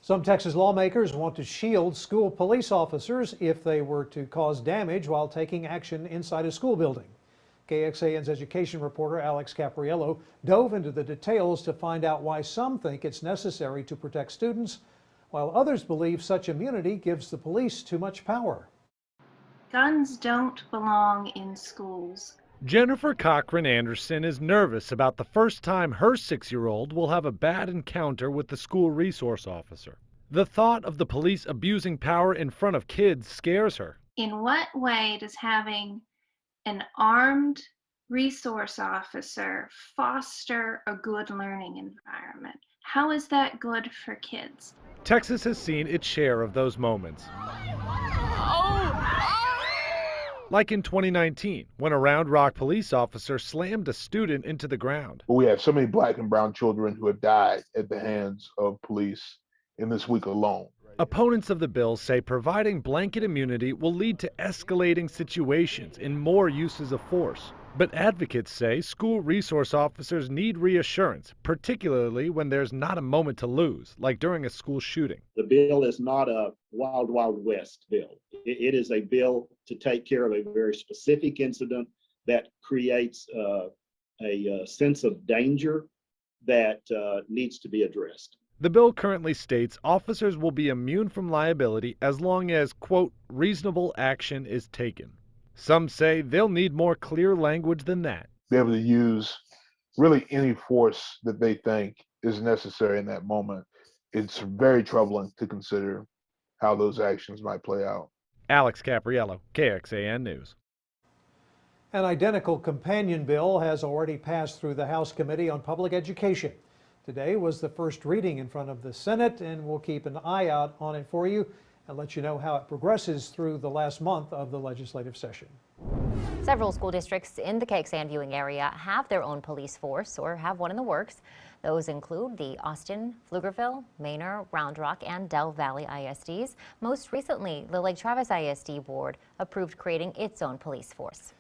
Some Texas lawmakers want to shield school police officers if they were to cause damage while taking action inside a school building. KXAN's education reporter Alex Capriello dove into the details to find out why some think it's necessary to protect students, while others believe such immunity gives the police too much power. Guns don't belong in schools. Jennifer Cochran Anderson is nervous about the first time her 6-year-old will have a bad encounter with the school resource officer. The thought of the police abusing power in front of kids scares her. In what way does having an armed resource officer foster a good learning environment? How is that good for kids? Texas has seen its share of those moments. Like in 2019, when a Round Rock police officer slammed a student into the ground. We have so many black and brown children who have died at the hands of police in this week alone. Opponents of the bill say providing blanket immunity will lead to escalating situations and more uses of force. But advocates say school resource officers need reassurance, particularly when there's not a moment to lose, like during a school shooting. The bill is not a wild, wild west bill. It is a bill to take care of a very specific incident that creates a sense of danger that needs to be addressed. The bill currently states officers will be immune from liability as long as, quote, reasonable action is taken. Some say they'll need more clear language than that. Be able to use really any force that they think is necessary in that moment. It's very troubling to consider how those actions might play out. Alex Capriello, KXAN News. An identical companion bill has already passed through the House Committee on Public Education. Today was the first reading in front of the Senate, and we'll keep an eye out on it for you and let you know how it progresses through the last month of the legislative session. Several school districts in the KXAN viewing area have their own police force or have one in the works. Those include the Austin, Pflugerville, Manor, Round Rock, and Del Valley ISDs. Most recently, the Lake Travis ISD board approved creating its own police force.